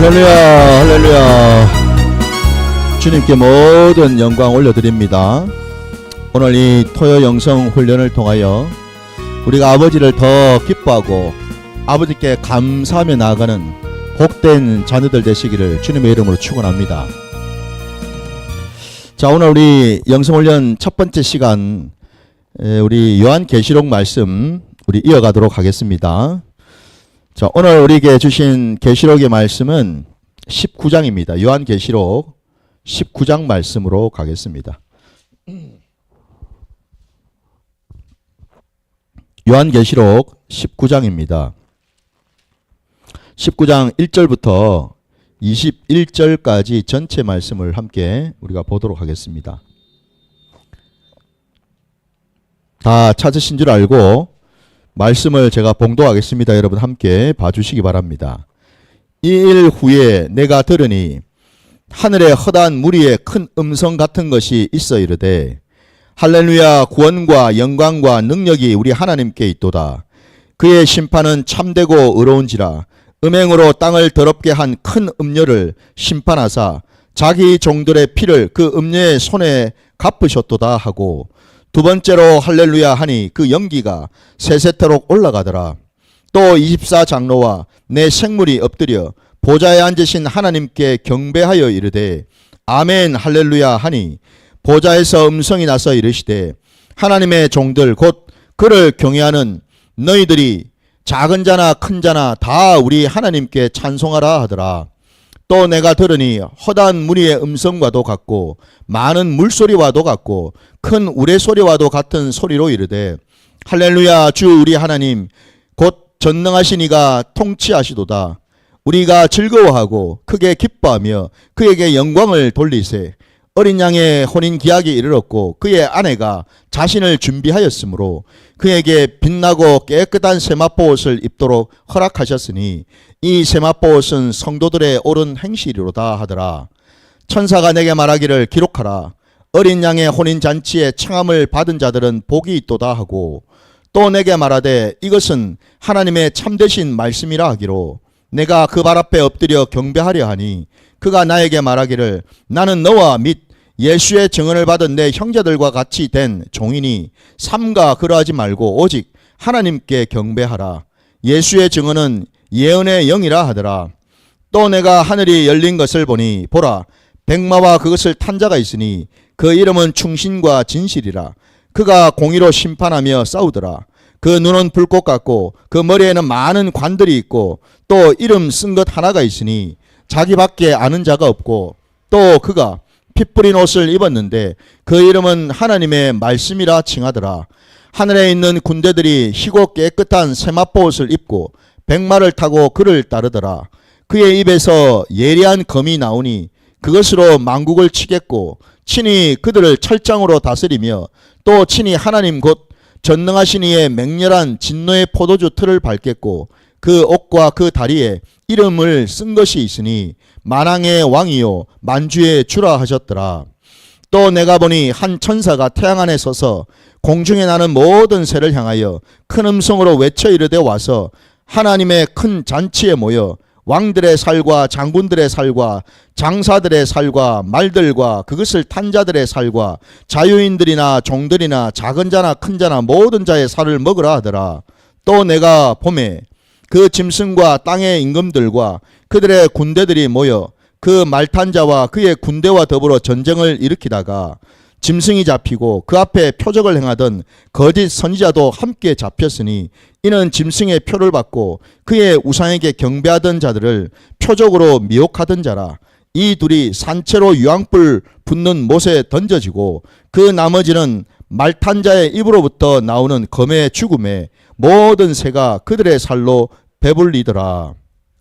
할렐루야, 할렐루야. 주님께 모든 영광 올려드립니다. 오늘 이 토요 영성 훈련을 통하여 우리가 아버지를 더 기뻐하고 아버지께 감사하며 나아가는 복된 자녀들 되시기를 주님의 이름으로 축원합니다. 자, 오늘 우리 영성훈련 첫 번째 시간, 우리 요한계시록 말씀 우리 이어가도록 하겠습니다. 자, 오늘 우리에게 주신 계시록의 말씀은 19장입니다. 요한계시록 19장 말씀으로 가겠습니다. 요한계시록 19장입니다. 19장 1절부터 21절까지 전체 말씀을 함께 우리가 보도록 하겠습니다. 다 찾으신 줄 알고 말씀을 제가 봉독하겠습니다. 여러분 함께 봐주시기 바랍니다. 이 일 후에 내가 들으니 하늘에 허다한 무리의 큰 음성 같은 것이 있어 이르되 할렐루야, 구원과 영광과 능력이 우리 하나님께 있도다. 그의 심판은 참되고 의로운지라. 음행으로 땅을 더럽게 한 큰 음녀를 심판하사 자기 종들의 피를 그 음녀의 손에 갚으셨도다 하고, 두 번째로 할렐루야 하니 그 연기가 세세토록 올라가더라. 또 24장로와 내 생물이 엎드려 보좌에 앉으신 하나님께 경배하여 이르되 아멘 할렐루야 하니, 보좌에서 음성이 나서 이르시되 하나님의 종들 곧 그를 경외하는 너희들이 작은 자나 큰 자나 다 우리 하나님께 찬송하라 하더라. 또 내가 들으니 허다한 무리의 음성과도 같고 많은 물소리와도 같고 큰 우레소리와도 같은 소리로 이르되 할렐루야, 주 우리 하나님 곧 전능하신 이가 통치하시도다. 우리가 즐거워하고 크게 기뻐하며 그에게 영광을 돌리세. 어린 양의 혼인 기약이 이르렀고 그의 아내가 자신을 준비하였으므로 그에게 빛나고 깨끗한 세마포옷을 입도록 허락하셨으니 이 세마포옷은 성도들의 옳은 행실이로다 하더라. 천사가 내게 말하기를 기록하라. 어린 양의 혼인잔치에 청함을 받은 자들은 복이 있도다 하고, 또 내게 말하되 이것은 하나님의 참되신 말씀이라 하기로 내가 그 발 앞에 엎드려 경배하려 하니, 그가 나에게 말하기를 나는 너와 및 예수의 증언을 받은 내 형제들과 같이 된 종이니 삼가 그러하지 말고 오직 하나님께 경배하라. 예수의 증언은 예언의 영이라 하더라. 또 내가 하늘이 열린 것을 보니 보라, 백마와 그것을 탄 자가 있으니 그 이름은 충신과 진실이라. 그가 공의로 심판하며 싸우더라. 그 눈은 불꽃 같고 그 머리에는 많은 관들이 있고 또 이름 쓴 것 하나가 있으니 자기밖에 아는 자가 없고, 또 그가 핏 뿌린 옷을 입었는데 그 이름은 하나님의 말씀이라 칭하더라. 하늘에 있는 군대들이 희고 깨끗한 세마포옷을 입고 백마를 타고 그를 따르더라. 그의 입에서 예리한 검이 나오니 그것으로 만국을 치겠고 친히 그들을 철장으로 다스리며 또 친히 하나님 곧 전능하신 이의 맹렬한 진노의 포도주 틀을 밟겠고, 그 옷과 그 다리에 이름을 쓴 것이 있으니 만왕의 왕이요 만주의 주라 하셨더라. 또 내가 보니 한 천사가 태양 안에 서서 공중에 나는 모든 새를 향하여 큰 음성으로 외쳐 이르되 와서 하나님의 큰 잔치에 모여 왕들의 살과 장군들의 살과 장사들의 살과 말들과 그것을 탄 자들의 살과 자유인들이나 종들이나 작은 자나 큰 자나 모든 자의 살을 먹으라 하더라. 또 내가 보매 그 짐승과 땅의 임금들과 그들의 군대들이 모여 그 말탄 자와 그의 군대와 더불어 전쟁을 일으키다가 짐승이 잡히고 그 앞에 표적을 행하던 거짓 선지자도 함께 잡혔으니, 이는 짐승의 표를 받고 그의 우상에게 경배하던 자들을 표적으로 미혹하던 자라. 이 둘이 산채로 유황불 붙는 못에 던져지고 그 나머지는 말탄 자의 입으로부터 나오는 검의 죽음에 모든 새가 그들의 살로 배불리더라.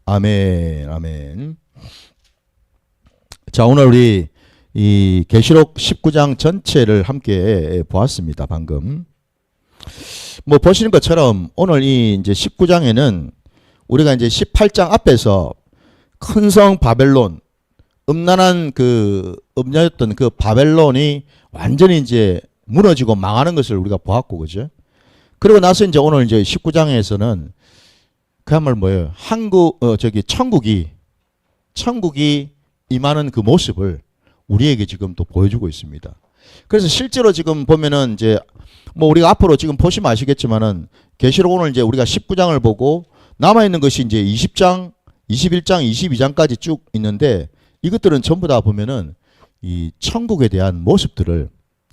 아멘, 아멘. 자, 오늘 우리 이 계시록 19장 전체를 함께 보았습니다. 방금 뭐 보시는 것처럼 오늘 이 이제 19장에는 우리가 이제 18장 앞에서 큰 성 바벨론, 음란한 그 음녀였던 그 바벨론이 완전히 이제 무너지고 망하는 것을 우리가 보았고, 그죠? 그리고 나서 이제 오늘 이제 19장에서는 그야말로 뭐예요? 천국이 천국이 임하는 그 모습을 우리에게 지금 또 보여주고 있습니다. 그래서 실제로 지금 보면은 이제 뭐 우리가 앞으로 지금 보시면 아시겠지만은 계시록 오늘 이제 우리가 19장을 보고 남아 있는 것이 이제 20장, 21장, 22장까지 쭉 있는데 이것들은 전부 다 보면은 이 천국에 대한 모습들을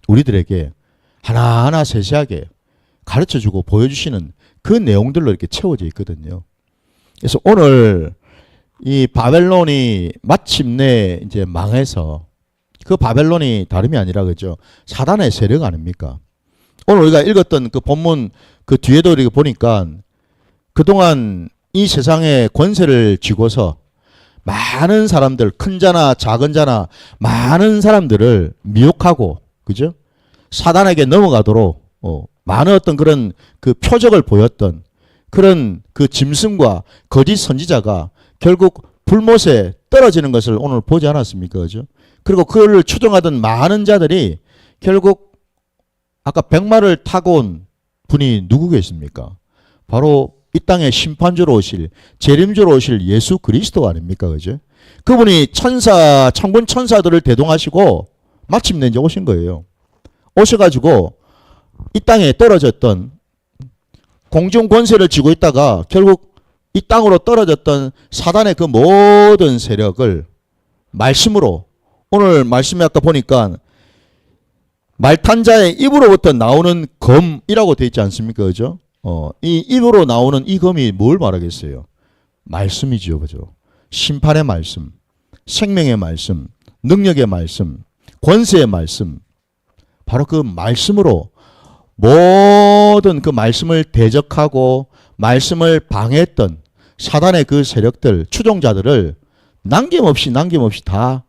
우리들에게 하나하나 세세하게 가르쳐 주고 보여주시는 그 내용들로 이렇게 채워져 있거든요. 그래서 오늘 이 바벨론이 마침내 이제 망해서 그 바벨론이 다름이 아니라 그죠. 사단의 세력 아닙니까? 오늘 우리가 읽었던 그 본문 그 뒤에도 이렇게 보니까 그동안 이 세상의 권세를 쥐고서 많은 사람들, 큰 자나 작은 자나 많은 사람들을 미혹하고, 그죠? 사단에게 넘어가도록, 많은 어떤 그런 그 표적을 보였던 그런 그 짐승과 거짓 선지자가 결국 불못에 떨어지는 것을 오늘 보지 않았습니까? 그죠? 그리고 그를 추종하던 많은 자들이 결국 아까 백마를 타고 온 분이 누구겠습니까? 바로 이 땅에 심판주로 오실, 재림주로 오실 예수 그리스도 아닙니까? 그죠? 그분이 천사, 천군 천사들을 대동하시고 마침내 이제 오신 거예요. 오셔가지고 이 땅에 떨어졌던 공중 권세를 쥐고 있다가 결국 이 땅으로 떨어졌던 사단의 그 모든 세력을 말씀으로, 오늘 말씀에 아까 보니까 말탄 자의 입으로부터 나오는 검이라고 되어 있지 않습니까? 그죠? 이 입으로 나오는 이 검이 뭘 말하겠어요? 말씀이죠. 그죠? 심판의 말씀, 생명의 말씀, 능력의 말씀, 권세의 말씀. 바로 그 말씀으로 모든 그 말씀을 대적하고 말씀을 방해했던 사단의 그 세력들, 추종자들을 남김없이 다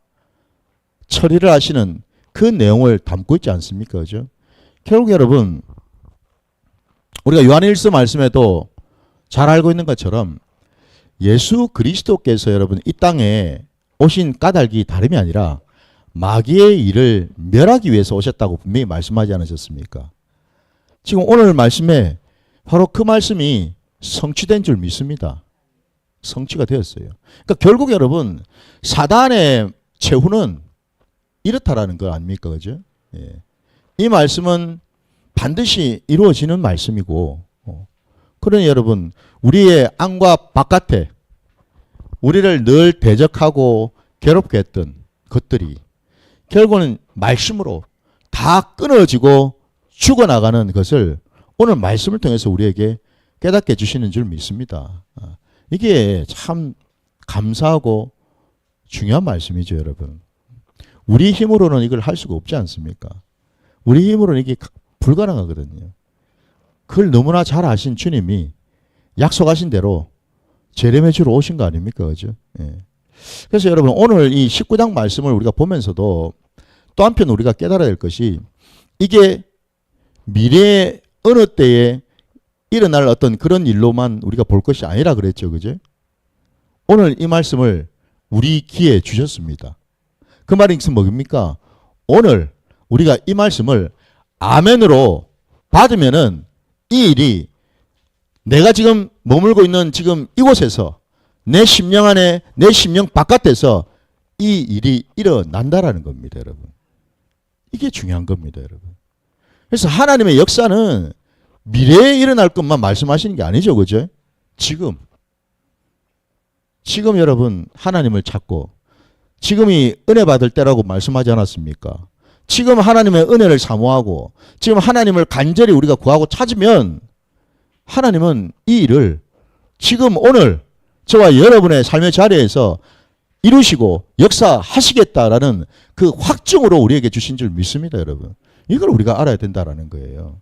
처리를 하시는 그 내용을 담고 있지 않습니까? 그죠? 결국 여러분, 우리가 요한일서 말씀에도 잘 알고 있는 것처럼 예수 그리스도께서 여러분 이 땅에 오신 까닭이 다름이 아니라 마귀의 일을 멸하기 위해서 오셨다고 분명히 말씀하지 않으셨습니까? 지금 오늘 말씀에 바로 그 말씀이 성취된 줄 믿습니다. 성취가 되었어요. 그러니까 결국 여러분 사단의 최후는 이렇다라는 거 아닙니까? 그죠? 예. 이 말씀은 반드시 이루어지는 말씀이고, 그러니 여러분 우리의 안과 바깥에 우리를 늘 대적하고 괴롭게 했던 것들이 결국은 말씀으로 다 끊어지고 죽어나가는 것을 오늘 말씀을 통해서 우리에게 깨닫게 해주시는 줄 믿습니다. 이게 참 감사하고 중요한 말씀이죠, 여러분. 우리 힘으로는 이걸 할 수가 없지 않습니까? 우리 힘으로는 이게 불가능하거든요. 그걸 너무나 잘 아신 주님이 약속하신 대로 재림해 주러 오신 거 아닙니까? 그죠? 예. 그래서 여러분 오늘 이 19장 말씀을 우리가 보면서도 또 한편 우리가 깨달아야 될 것이 이게 미래의 어느 때에 일어날 어떤 그런 일로만 우리가 볼 것이 아니라 그랬죠. 그죠? 오늘 이 말씀을 우리 귀에 주셨습니다. 그 말이 뭡니까? 오늘 우리가 이 말씀을 아멘으로 받으면은 이 일이 내가 지금 머물고 있는 지금 이곳에서 내 심령 안에, 내 심령 바깥에서 이 일이 일어난다라는 겁니다, 여러분. 이게 중요한 겁니다, 여러분. 그래서 하나님의 역사는 미래에 일어날 것만 말씀하시는 게 아니죠, 그죠? 지금 여러분 하나님을 찾고 지금이 은혜 받을 때라고 말씀하지 않았습니까? 지금 하나님의 은혜를 사모하고 지금 하나님을 간절히 우리가 구하고 찾으면 하나님은 이 일을 지금 오늘 저와 여러분의 삶의 자리에서 이루시고 역사하시겠다라는 그 확증으로 우리에게 주신 줄 믿습니다, 여러분. 이걸 우리가 알아야 된다라는 거예요.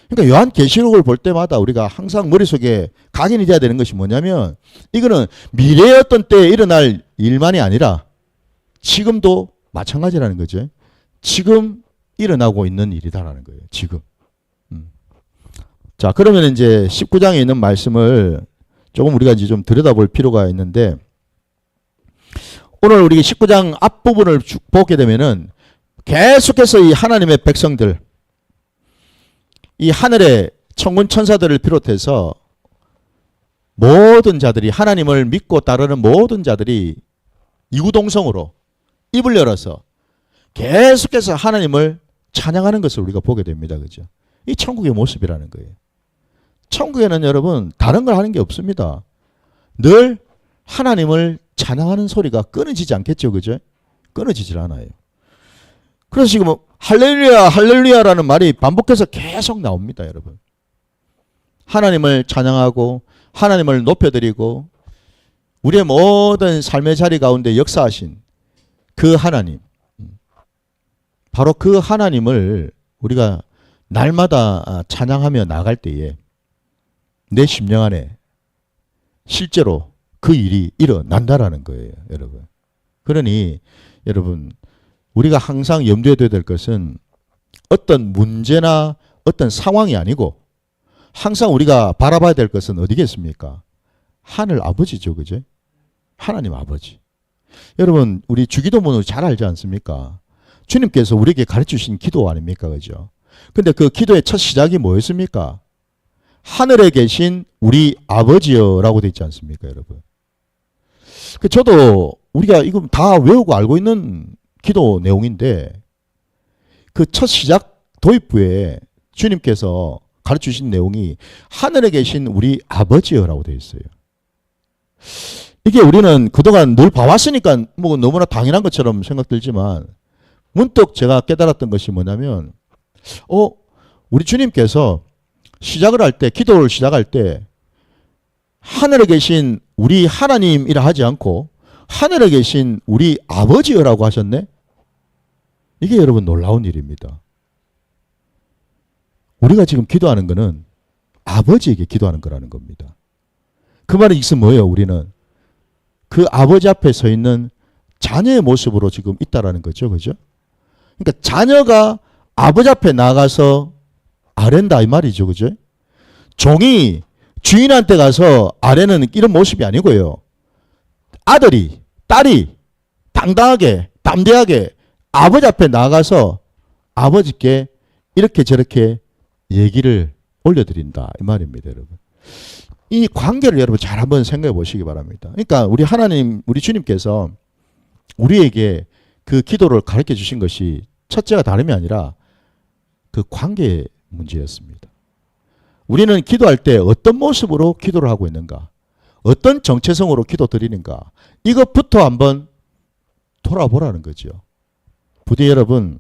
그러니까 요한계시록을 볼 때마다 우리가 항상 머릿속에 각인이 돼야 되는 것이 뭐냐면 이거는 미래의 어떤 때에 일어날 일만이 아니라 지금도 마찬가지라는 거죠. 지금 일어나고 있는 일이다라는 거예요. 지금. 자, 그러면 이제 19장에 있는 말씀을 조금 우리가 이제 좀 들여다볼 필요가 있는데 오늘 우리 19장 앞부분을 쭉 보게 되면은 계속해서 이 하나님의 백성들, 이 하늘의 천군 천사들을 비롯해서 모든 자들이 하나님을 믿고 따르는 모든 자들이 이구동성으로 입을 열어서 계속해서 하나님을 찬양하는 것을 우리가 보게 됩니다. 그죠? 이 천국의 모습이라는 거예요. 천국에는 여러분 다른 걸 하는 게 없습니다. 늘 하나님을 찬양하는 소리가 끊어지지 않겠죠. 그죠? 끊어지질 않아요. 그래서 지금 할렐루야 할렐루야라는 말이 반복해서 계속 나옵니다. 여러분. 하나님을 찬양하고 하나님을 높여드리고 우리의 모든 삶의 자리 가운데 역사하신 그 하나님, 바로 그 하나님을 우리가 날마다 찬양하며 나갈 때에 내 심령 안에 실제로 그 일이 일어난다라는 거예요. 여러분. 그러니 여러분 우리가 항상 염두에 둬야 될 것은 어떤 문제나 어떤 상황이 아니고 항상 우리가 바라봐야 될 것은 어디겠습니까? 하늘 아버지죠. 그죠? 하나님 아버지. 여러분 우리 주기도문을 잘 알지 않습니까? 주님께서 우리에게 가르치신 기도 아닙니까? 그죠? 근데 그 기도의 첫 시작이 뭐였습니까? 하늘에 계신 우리 아버지여라고 되어 있지 않습니까? 여러분. 저도 우리가 이거 다 외우고 알고 있는 기도 내용인데 그 첫 시작 도입부에 주님께서 가르치신 내용이 하늘에 계신 우리 아버지여라고 되어 있어요. 이게 우리는 그동안 늘 봐왔으니까 뭐 너무나 당연한 것처럼 생각들지만 문득 제가 깨달았던 것이 뭐냐면 우리 주님께서 시작을 할 때 기도를 시작할 때 하늘에 계신 우리 하나님이라 하지 않고 하늘에 계신 우리 아버지여라고 하셨네. 이게 여러분 놀라운 일입니다. 우리가 지금 기도하는 것은 아버지에게 기도하는 거라는 겁니다. 그 말의 뜻은 뭐예요? 우리는 그 아버지 앞에 서 있는 자녀의 모습으로 지금 있다라는 거죠. 그죠? 그러니까 자녀가 아버지 앞에 나가서 아랜다 이 말이죠. 그죠? 종이 주인한테 가서 아래는 이런 모습이 아니고요. 아들이, 딸이 당당하게, 담대하게 아버지 앞에 나가서 아버지께 이렇게 저렇게 얘기를 올려드린다. 이 말입니다, 여러분. 이 관계를 여러분 잘 한번 생각해 보시기 바랍니다. 그러니까 우리 하나님, 우리 주님께서 우리에게 그 기도를 가르쳐 주신 것이 첫째가 다름이 아니라 그 관계 문제였습니다. 우리는 기도할 때 어떤 모습으로 기도를 하고 있는가? 어떤 정체성으로 기도 드리는가? 이것부터 한번 돌아보라는 거죠. 부디 여러분,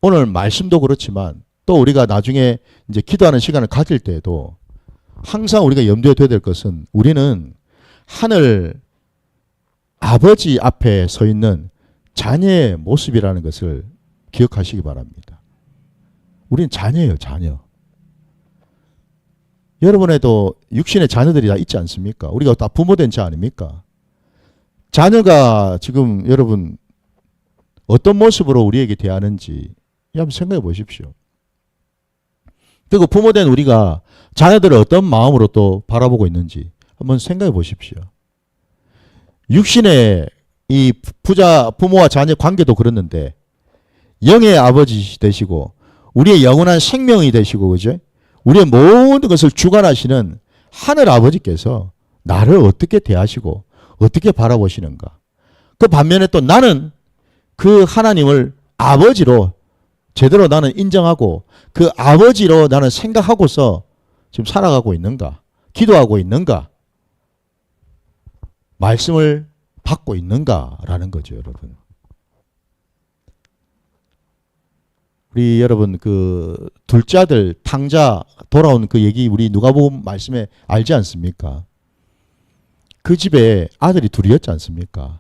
오늘 말씀도 그렇지만 또 우리가 나중에 이제 기도하는 시간을 가질 때에도 항상 우리가 염두에 둬야 될 것은 우리는 하늘 아버지 앞에 서 있는 자녀의 모습이라는 것을 기억하시기 바랍니다. 우리는 자녀예요, 자녀. 여러분에도 육신의 자녀들이 다 있지 않습니까? 우리가 다 부모된 자 아닙니까? 자녀가 지금 여러분 어떤 모습으로 우리에게 대하는지 한번 생각해 보십시오. 그리고 부모된 우리가 자녀들을 어떤 마음으로 또 바라보고 있는지 한번 생각해 보십시오. 육신의 이 부모와 자녀 관계도 그렇는데 영의 아버지 되시고 우리의 영원한 생명이 되시고 그죠? 우리의 모든 것을 주관하시는 하늘 아버지께서 나를 어떻게 대하시고 어떻게 바라보시는가. 그 반면에 또 나는 그 하나님을 아버지로 제대로 나는 인정하고 그 아버지로 나는 생각하고서 지금 살아가고 있는가? 기도하고 있는가? 말씀을 받고 있는가라는 거죠, 여러분. 우리 여러분 그 둘째 아들 탕자 돌아온 그 얘기 우리 누가복음 말씀에 알지 않습니까? 그 집에 아들이 둘이었지 않습니까?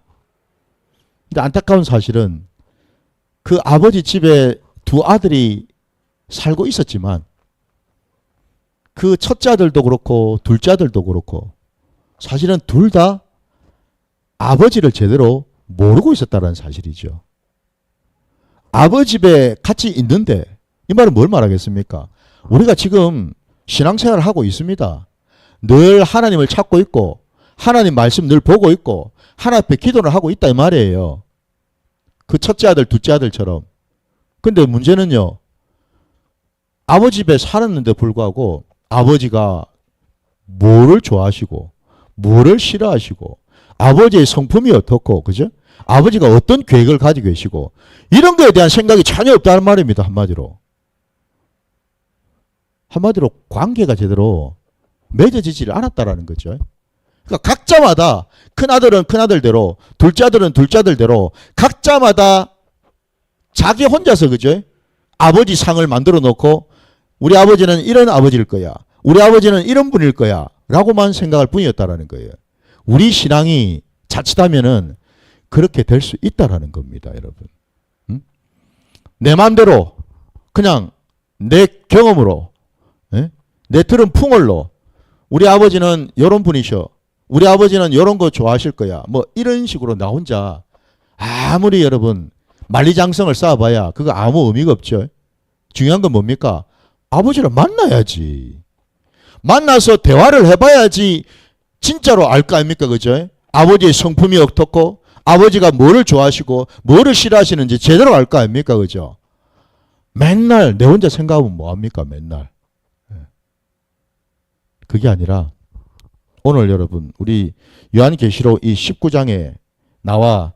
근데 안타까운 사실은 그 아버지 집에 두 아들이 살고 있었지만 그 첫째 아들도 그렇고 둘째 아들도 그렇고 사실은 둘 다 아버지를 제대로 모르고 있었다는 사실이죠. 아버지 집에 같이 있는데 이 말은 뭘 말하겠습니까? 우리가 지금 신앙생활을 하고 있습니다. 늘 하나님을 찾고 있고 하나님 말씀 늘 보고 있고 하나님 앞에 기도를 하고 있다 이 말이에요. 그 첫째 아들 둘째 아들처럼. 근데 문제는요. 아버지 집에 살았는데 불구하고 아버지가 뭐를 좋아하시고 뭐를 싫어하시고 아버지의 성품이 어떻고 그죠? 아버지가 어떤 계획을 가지고 계시고 이런 거에 대한 생각이 전혀 없다는 말입니다. 한마디로 관계가 제대로 맺어지지를 않았다라는 거죠. 그러니까 각자마다 큰아들은 큰아들대로 둘째 아들은 둘째 아들대로 각자마다 자기 혼자서 그죠? 아버지 상을 만들어 놓고 우리 아버지는 이런 아버지일 거야. 우리 아버지는 이런 분일 거야. 라고만 생각할 뿐이었다라는 거예요. 우리 신앙이 자칫하면은 그렇게 될 수 있다라는 겁니다, 여러분. 응? 내 마음대로 그냥 내 경험으로 내 들은 풍월로 우리 아버지는 이런 분이셔. 우리 아버지는 이런 거 좋아하실 거야. 뭐 이런 식으로 나 혼자 아무리 여러분 만리장성을 쌓아봐야 그거 아무 의미가 없죠. 중요한 건 뭡니까? 아버지를 만나야지. 만나서 대화를 해봐야지 진짜로 알 거 아닙니까? 그죠? 아버지의 성품이 어떻고 아버지가 뭐를 좋아하시고 뭐를 싫어하시는지 제대로 알 거 아닙니까? 그죠? 맨날 내 혼자 생각하면 뭐합니까? 맨날. 그게 아니라 오늘 여러분 우리 요한계시록 이 19장에 나와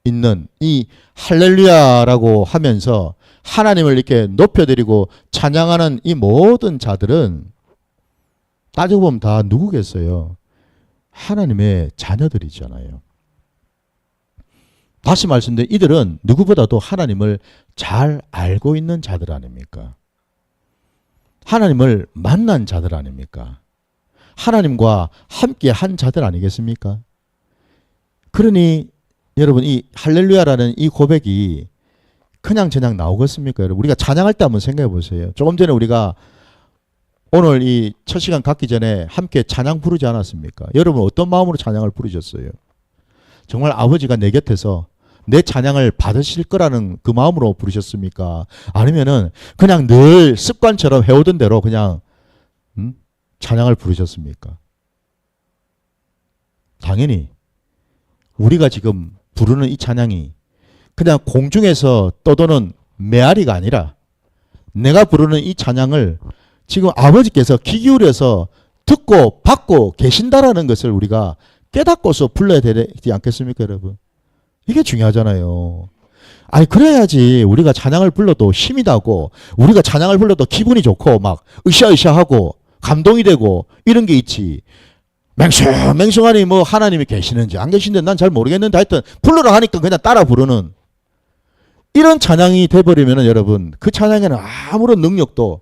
있는 이 할렐루야라고 하면서 하나님을 이렇게 높여드리고 찬양하는 이 모든 자들은 따지고 보면 다 누구겠어요? 하나님의 자녀들이잖아요. 다시 말씀드린 이들은 누구보다도 하나님을 잘 알고 있는 자들 아닙니까? 하나님을 만난 자들 아닙니까? 하나님과 함께 한 자들 아니겠습니까? 그러니 여러분 이 할렐루야라는 이 고백이 그냥 나오겠습니까? 여러분 우리가 찬양할 때 한번 생각해 보세요. 조금 전에 우리가 오늘 이 첫 시간 갖기 전에 함께 찬양 부르지 않았습니까? 여러분 어떤 마음으로 찬양을 부르셨어요? 정말 아버지가 내 곁에서 내 찬양을 받으실 거라는 그 마음으로 부르셨습니까? 아니면은 그냥 늘 습관처럼 해오던 대로 그냥 찬양을 부르셨습니까? 당연히 우리가 지금 부르는 이 찬양이 그냥 공중에서 떠도는 메아리가 아니라 내가 부르는 이 찬양을 지금 아버지께서 귀 기울여서 듣고 받고 계신다라는 것을 우리가 깨닫고서 불러야 되지 않겠습니까, 여러분? 이게 중요하잖아요. 아니 그래야지 우리가 찬양을 불러도 힘이 나고 우리가 찬양을 불러도 기분이 좋고 막 으쌰으쌰하고 감동이 되고 이런 게 있지. 맹숭하니 뭐 하나님이 계시는지 안 계신데 난 잘 모르겠는데 하여튼 불러라 하니까 그냥 따라 부르는 이런 찬양이 돼버리면 여러분 그 찬양에는 아무런 능력도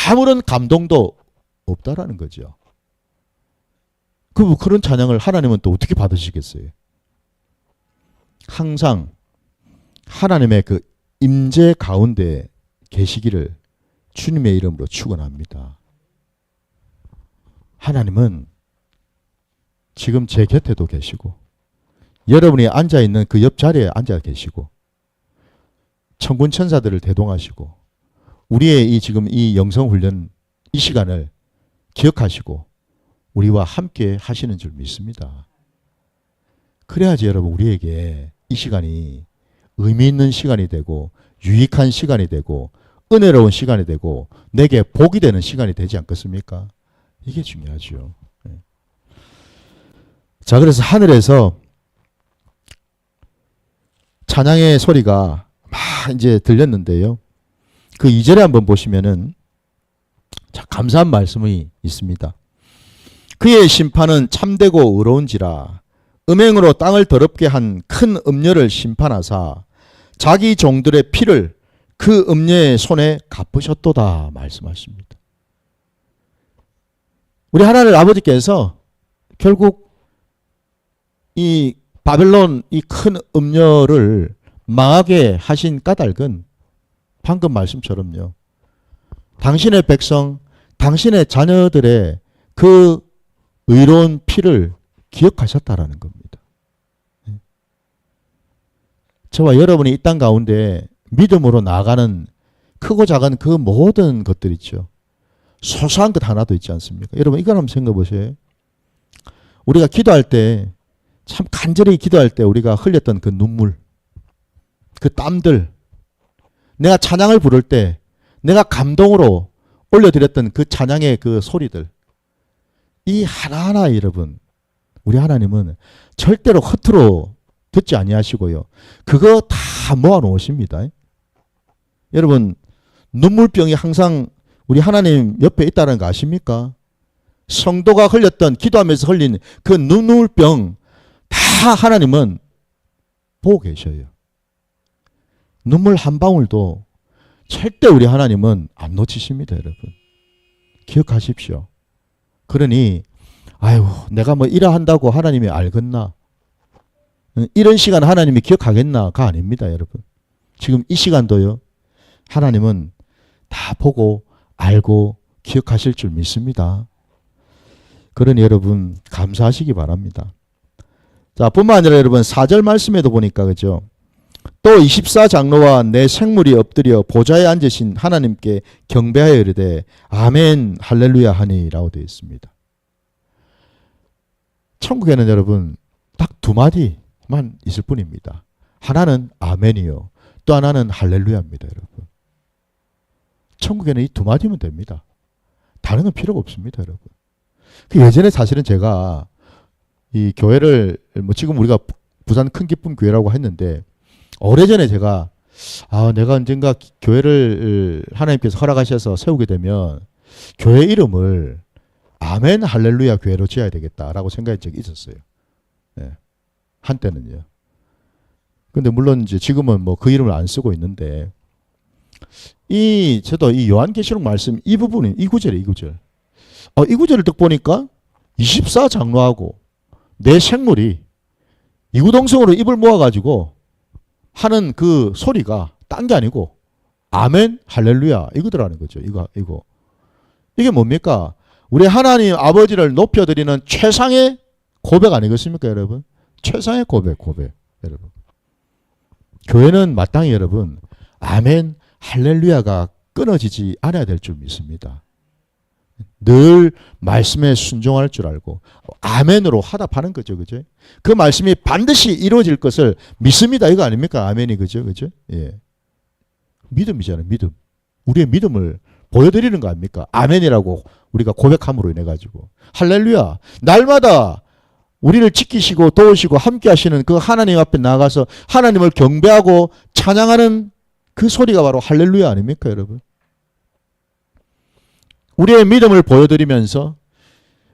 아무런 감동도 없다라는 거죠. 그런 찬양을 하나님은 또 어떻게 받으시겠어요? 항상 하나님의 그 임재 가운데 계시기를 주님의 이름으로 축원합니다. 하나님은 지금 제 곁에도 계시고 여러분이 앉아있는 그 옆자리에 앉아 계시고 천군 천사들을 대동하시고 우리의 이 지금 이 영성훈련 이 시간을 기억하시고 우리와 함께 하시는 줄 믿습니다. 그래야지 여러분 우리에게 이 시간이 의미 있는 시간이 되고 유익한 시간이 되고 은혜로운 시간이 되고 내게 복이 되는 시간이 되지 않겠습니까? 이게 중요하죠. 자, 그래서 하늘에서 찬양의 소리가 막 이제 들렸는데요. 그 2절에 한번 보시면은 자, 감사한 말씀이 있습니다. 그의 심판은 참되고 의로운지라 음행으로 땅을 더럽게 한 큰 음녀를 심판하사 자기 종들의 피를 그 음녀의 손에 갚으셨도다 말씀하십니다. 우리 하나님 아버지께서 결국 이 바벨론 이 큰 음녀를 망하게 하신 까닭은 방금 말씀처럼요. 당신의 백성, 당신의 자녀들의 그 의로운 피를 기억하셨다라는 겁니다. 저와 여러분이 이 땅 가운데 믿음으로 나아가는 크고 작은 그 모든 것들 있죠. 소소한 것 하나도 있지 않습니까? 여러분 이걸 한번 생각해 보세요. 우리가 기도할 때 참 간절히 기도할 때 우리가 흘렸던 그 눈물, 그 땀들, 내가 찬양을 부를 때 내가 감동으로 올려드렸던 그 찬양의 그 소리들, 이 하나하나 여러분 우리 하나님은 절대로 허투루 듣지 아니하시고요. 그거 다 모아 놓으십니다. 여러분, 눈물병이 항상 우리 하나님 옆에 있다는 거 아십니까? 성도가 흘렸던, 기도하면서 흘린 그 눈물병 다 하나님은 보고 계셔요. 눈물 한 방울도 절대 우리 하나님은 안 놓치십니다, 여러분. 기억하십시오. 그러니 아유, 내가 뭐 이라 한다고 하나님이 알겠나? 이런 시간 하나님이 기억하겠나가 아닙니다, 여러분. 지금 이 시간도요, 하나님은 다 보고 알고 기억하실 줄 믿습니다. 그러니 여러분 감사하시기 바랍니다. 자, 뿐만 아니라 여러분 4절 말씀에도 보니까 그죠? 또 24장로와 내 생물이 엎드려 보좌에 앉으신 하나님께 경배하여 이르되 아멘 할렐루야 하니라고 되어 있습니다. 천국에는 여러분 딱 두 마디만 있을 뿐입니다. 하나는 아멘이요, 또 하나는 할렐루야입니다, 여러분. 천국에는 이 두 마디면 됩니다. 다른 건 필요가 없습니다, 여러분. 예전에 사실은 제가 이 교회를 뭐 지금 우리가 부산 큰 기쁨 교회라고 했는데, 오래전에 제가 내가 언젠가 교회를 하나님께서 허락하셔서 세우게 되면 교회 이름을 아멘 할렐루야 교회로 지어야 되겠다라고 생각한 적이 있었어요. 네. 한때는요. 근데 물론 이제 지금은 뭐 그 이름을 안 쓰고 있는데, 저도 이 요한계시록 말씀 이 부분이 이 구절에 이 구절. 이 구절을 딱 보니까 24장로하고 내 생물이 이구동성으로 입을 모아가지고 하는 그 소리가 딴 게 아니고 아멘 할렐루야 이거더라는 거죠. 이거 이게 뭡니까? 우리 하나님 아버지를 높여드리는 최상의 고백 아니겠습니까, 여러분? 최상의 고백 여러분. 교회는 마땅히 여러분 아멘 할렐루야가 끊어지지 않아야 될 줄 믿습니다. 늘 말씀에 순종할 줄 알고 아멘으로 화답하는 거죠, 그죠? 그 말씀이 반드시 이루어질 것을 믿습니다. 이거 아닙니까? 아멘이 그죠? 예. 믿음이잖아요, 믿음. 우리의 믿음을 보여드리는 거 아닙니까? 아멘이라고 우리가 고백함으로 인해 가지고 할렐루야. 날마다 우리를 지키시고 도우시고 함께 하시는 그 하나님 앞에 나가서 하나님을 경배하고 찬양하는 그 소리가 바로 할렐루야 아닙니까, 여러분? 우리의 믿음을 보여드리면서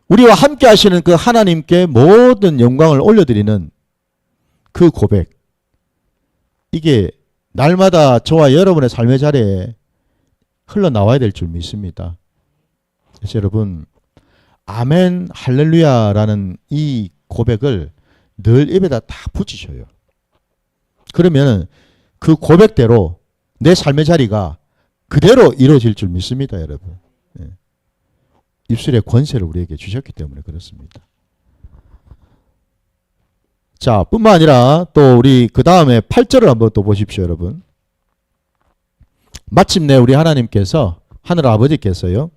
우리와 함께 하시는 그 하나님께 모든 영광을 올려드리는 그 고백, 이게 날마다 저와 여러분의 삶의 자리에 흘러나와야 될 줄 믿습니다. 그래서 여러분 아멘 할렐루야라는 이 고백을 늘 입에다 딱 붙이셔요. 그러면 그 고백대로 내 삶의 자리가 그대로 이루어질 줄 믿습니다, 여러분. 예. 입술의 권세를 우리에게 주셨기 때문에 그렇습니다. 자, 뿐만 아니라 또 우리 그 다음에 8절을 한번 또 보십시오, 여러분. 마침내 우리 하나님께서, 하늘 아버지께서요,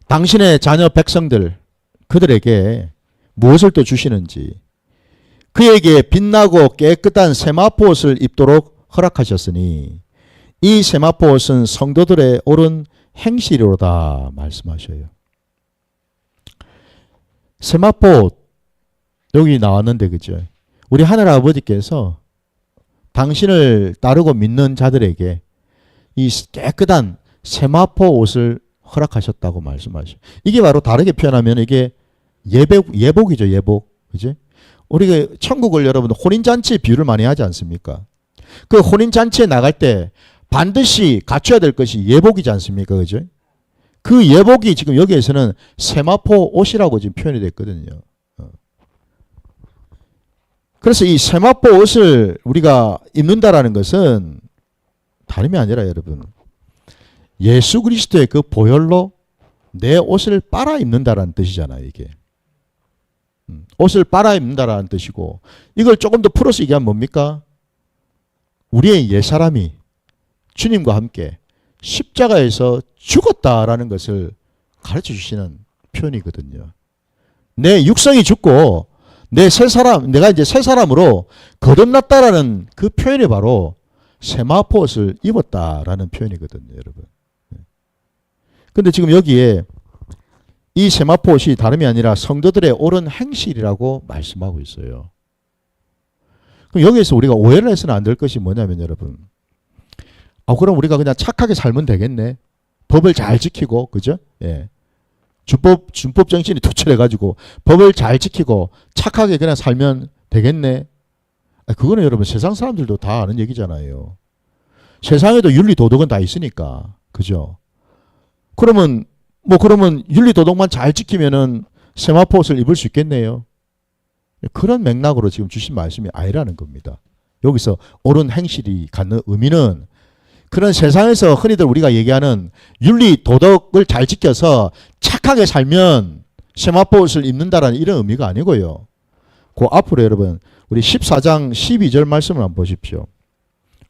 당신의 자녀 백성들, 그들에게 무엇을 또 주시는지, 그에게 빛나고 깨끗한 세마포 옷을 입도록 허락하셨으니 이 세마포 옷은 성도들의 옳은 행실이로다 말씀하셔요. 세마포 옷 여기 나왔는데 그죠? 우리 하늘 아버지께서 당신을 따르고 믿는 자들에게 이 깨끗한 세마포 옷을 허락하셨다고 말씀하셔요. 이게 바로 다르게 표현하면 이게 예복이죠, 예복. 그죠? 우리가 천국을 여러분 혼인잔치 비유를 많이 하지 않습니까? 그 혼인잔치에 나갈 때 반드시 갖춰야 될 것이 예복이지 않습니까? 그죠? 그 예복이 지금 여기에서는 세마포 옷이라고 지금 표현이 됐거든요. 그래서 이 세마포 옷을 우리가 입는다라는 것은 다름이 아니라 여러분 예수 그리스도의 그 보혈로 내 옷을 빨아 입는다라는 뜻이잖아요, 이게. 옷을 빨아 입는다라는 뜻이고, 이걸 조금 더 풀어서 얘기하면 뭡니까? 우리의 옛사람이 주님과 함께 십자가에서 죽었다라는 것을 가르쳐 주시는 표현이거든요. 내 육성이 죽고 내 새 사람, 내가 이제 새 사람으로 거듭났다라는 그 표현이 바로 세마포 옷을 입었다라는 표현이거든요, 여러분. 근데 지금 여기에 이 세마포 옷이 다름이 아니라 성도들의 옳은 행실이라고 말씀하고 있어요. 그럼 여기에서 우리가 오해를 해서는 안 될 것이 뭐냐면 여러분, 그럼 우리가 그냥 착하게 살면 되겠네. 법을 잘 지키고, 그죠? 예. 준법 정신이 투철해가지고 법을 잘 지키고 착하게 그냥 살면 되겠네. 그거는 여러분 세상 사람들도 다 아는 얘기잖아요. 세상에도 윤리 도덕은 다 있으니까, 그죠? 그러면 윤리 도덕만 잘 지키면은 세마포 옷을 입을 수 있겠네요. 그런 맥락으로 지금 주신 말씀이 아니라는 겁니다. 여기서 옳은 행실이 갖는 의미는 그런 세상에서 흔히들 우리가 얘기하는 윤리 도덕을 잘 지켜서 착하게 살면 세마포 옷을 입는다라는 이런 의미가 아니고요. 그 앞으로 여러분 우리 14장 12절 말씀을 한번 보십시오.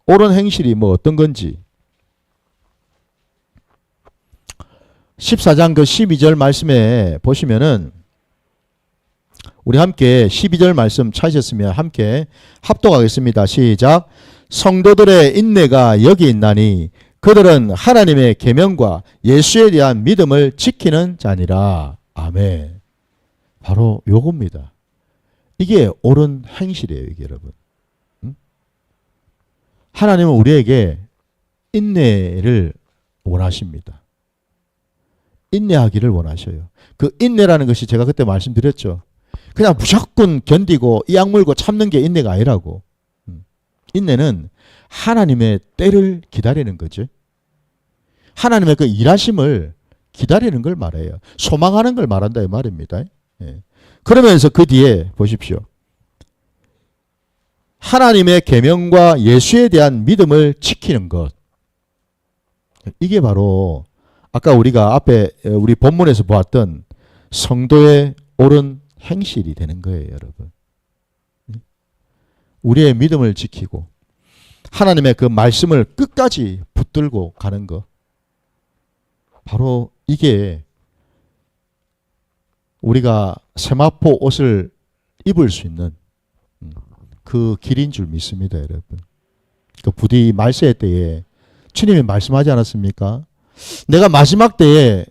옳은 행실이 뭐 어떤 건지. 14장 그 12절 말씀에 보시면은 우리 함께 12절 말씀 찾으셨으면 함께 합독하겠습니다. 시작. 성도들의 인내가 여기 있나니 그들은 하나님의 계명과 예수에 대한 믿음을 지키는 자니라. 아멘. 바로 요겁니다. 이게 옳은 행실이에요, 이게 여러분. 하나님은 우리에게 인내를 원하십니다. 인내하기를 원하셔요. 그 인내라는 것이 제가 그때 말씀드렸죠. 그냥 무조건 견디고 이 악물고 참는 게 인내가 아니라고. 인내는 하나님의 때를 기다리는 거죠. 하나님의 그 일하심을 기다리는 걸 말해요. 소망하는 걸 말한다 이 말입니다. 예. 그러면서 그 뒤에 보십시오. 하나님의 계명과 예수에 대한 믿음을 지키는 것. 이게 바로 아까 우리가 앞에 우리 본문에서 보았던 성도의 옳은 행실이 되는 거예요, 여러분. 우리의 믿음을 지키고 하나님의 그 말씀을 끝까지 붙들고 가는 것. 바로 이게 우리가 세마포 옷을 입을 수 있는 그 길인 줄 믿습니다, 여러분. 그 부디 말세 때에 주님이 말씀하지 않았습니까? 내가 마지막 때에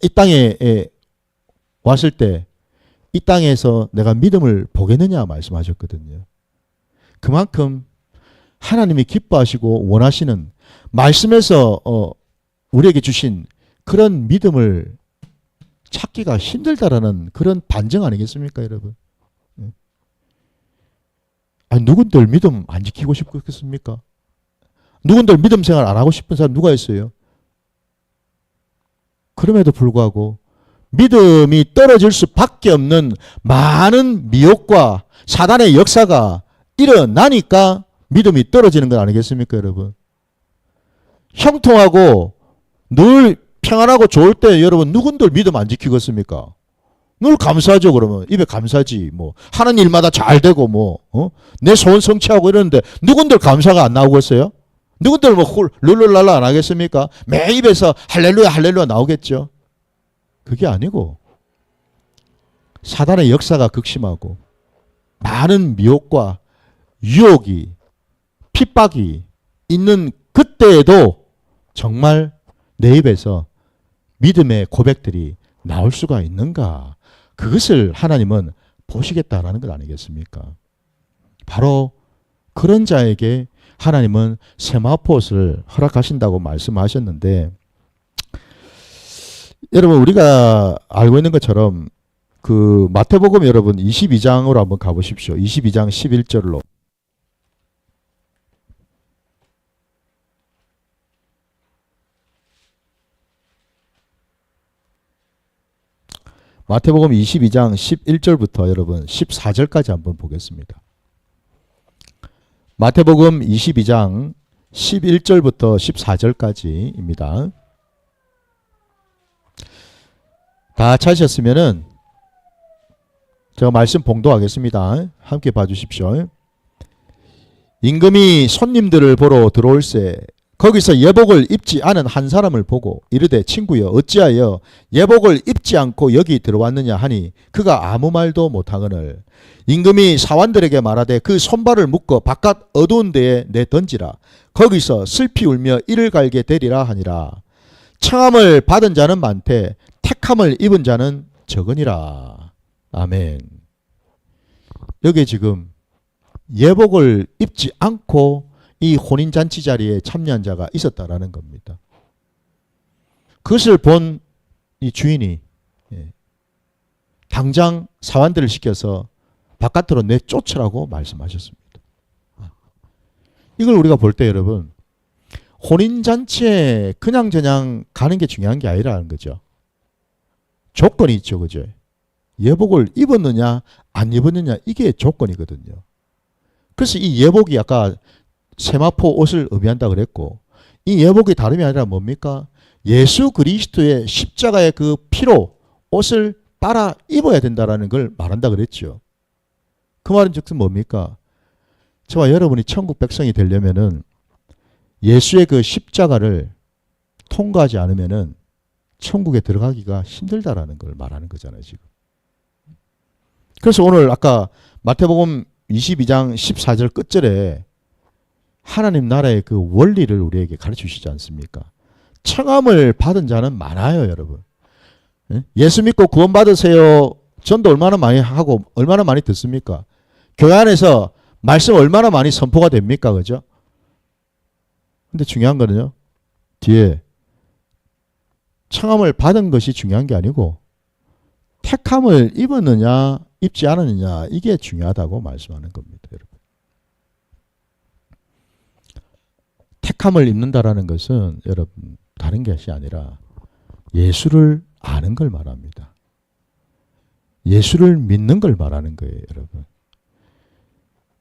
이 땅에 왔을 때 이 땅에서 내가 믿음을 보겠느냐 말씀하셨거든요. 그만큼 하나님이 기뻐하시고 원하시는 말씀에서 우리에게 주신 그런 믿음을 찾기가 힘들다라는 그런 반증 아니겠습니까, 여러분? 누군들 믿음 안 지키고 싶겠습니까? 누군들 믿음 생활 안 하고 싶은 사람 누가 있어요? 그럼에도 불구하고 믿음이 떨어질 수밖에 없는 많은 미혹과 사단의 역사가 일어나니까 믿음이 떨어지는 건 아니겠습니까, 여러분? 형통하고 늘 평안하고 좋을 때 여러분 누군들 믿음 안 지키겠습니까? 늘 감사하죠. 그러면 입에 감사지. 뭐 하는 일마다 잘 되고 내 소원 성취하고 이러는데 누군들 감사가 안 나오겠어요? 누군들 룰룰랄라 안 하겠습니까? 매 입에서 할렐루야 할렐루야 나오겠죠. 그게 아니고 사단의 역사가 극심하고 많은 미혹과 유혹이 핍박이 있는 그때에도 정말 내 입에서 믿음의 고백들이 나올 수가 있는가? 그것을 하나님은 보시겠다라는 것 아니겠습니까? 바로 그런 자에게 하나님은 세마포옷을 허락하신다고 말씀하셨는데, 여러분 우리가 알고 있는 것처럼 그 마태복음 여러분 22장으로 한번 가보십시오. 22장 11절로. 마태복음 22장 11절부터 여러분 14절까지 한번 보겠습니다. 마태복음 22장 11절부터 14절까지입니다. 다 찾으셨으면은 제가 말씀 봉독하겠습니다. 함께 봐주십시오. 임금이 손님들을 보러 들어올세 거기서 예복을 입지 않은 한 사람을 보고 이르되 친구여 어찌하여 예복을 입지 않고 여기 들어왔느냐 하니 그가 아무 말도 못하거늘 임금이 사환들에게 말하되 그 손발을 묶어 바깥 어두운 데에 내던지라 거기서 슬피 울며 이를 갈게 되리라 하니라. 청함을 받은 자는 많되 택함을 입은 자는 적으니라. 아멘. 여기 지금 예복을 입지 않고 이 혼인잔치 자리에 참여한 자가 있었다라는 겁니다. 그것을 본 이 주인이 당장 사환들을 시켜서 바깥으로 내쫓으라고 말씀하셨습니다. 이걸 우리가 볼 때 여러분, 혼인잔치에 그냥저냥 가는 게 중요한 게 아니라는 거죠. 조건이 있죠. 그죠? 예복을 입었느냐 안 입었느냐 이게 조건이거든요. 그래서 이 예복이 아까 세마포 옷을 의미한다 그랬고, 이 예복이 다름이 아니라 뭡니까? 예수 그리스도의 십자가의 그 피로 옷을 빨아 입어야 된다라는 걸 말한다 그랬죠. 그 말은 즉슨 뭡니까? 저와 여러분이 천국 백성이 되려면은 예수의 그 십자가를 통과하지 않으면은 천국에 들어가기가 힘들다라는 걸 말하는 거잖아요, 지금. 그래서 오늘 아까 마태복음 22장 14절 끝절에 하나님 나라의 그 원리를 우리에게 가르쳐 주시지 않습니까? 청함을 받은 자는 많아요, 여러분. 예수 믿고 구원 받으세요. 전도 얼마나 많이 하고 얼마나 많이 듣습니까? 교회 안에서 말씀 얼마나 많이 선포가 됩니까? 그죠? 근데 중요한 거는요, 뒤에 청함을 받은 것이 중요한 게 아니고 택함을 입었느냐 입지 않았느냐 이게 중요하다고 말씀하는 겁니다, 여러분. 택함을 입는다라는 것은 여러분 다른 것이 아니라 예수를 아는 걸 말합니다. 예수를 믿는 걸 말하는 거예요, 여러분.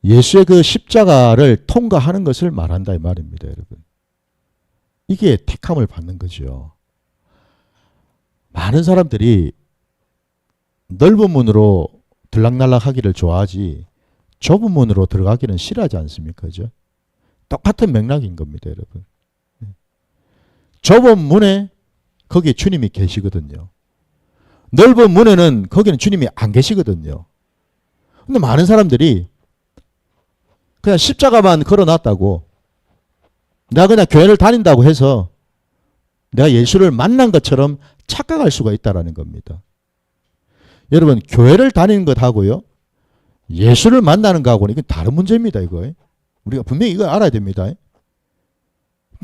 예수의 그 십자가를 통과하는 것을 말한다 이 말입니다, 여러분. 이게 택함을 받는 거죠. 많은 사람들이 넓은 문으로 들락날락 하기를 좋아하지 좁은 문으로 들어가기는 싫어하지 않습니까? 그죠? 똑같은 맥락인 겁니다, 여러분. 좁은 문에 거기에 주님이 계시거든요. 넓은 문에는 거기는 주님이 안 계시거든요. 근데 많은 사람들이 그냥 십자가만 걸어놨다고, 내가 그냥 교회를 다닌다고 해서 내가 예수를 만난 것처럼 착각할 수가 있다는 겁니다. 여러분, 교회를 다니는 것하고요, 예수를 만나는 거하고는 이건 다른 문제입니다, 이거. 우리가 분명히 이거 알아야 됩니다.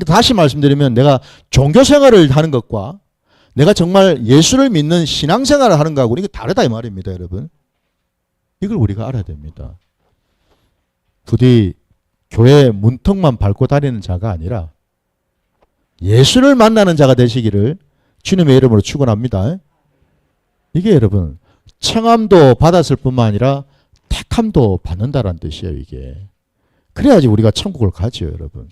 다시 말씀드리면 내가 종교 생활을 하는 것과 내가 정말 예수를 믿는 신앙생활을 하는 거하고는 이게 다르다 이 말입니다, 여러분. 이걸 우리가 알아야 됩니다. 부디 교회 문턱만 밟고 다니는 자가 아니라 예수를 만나는 자가 되시기를 주님의 이름으로 축원합니다. 이게 여러분 청함도 받았을 뿐만 아니라 택함도 받는다라는 뜻이에요, 이게. 그래야지 우리가 천국을 가죠, 여러분.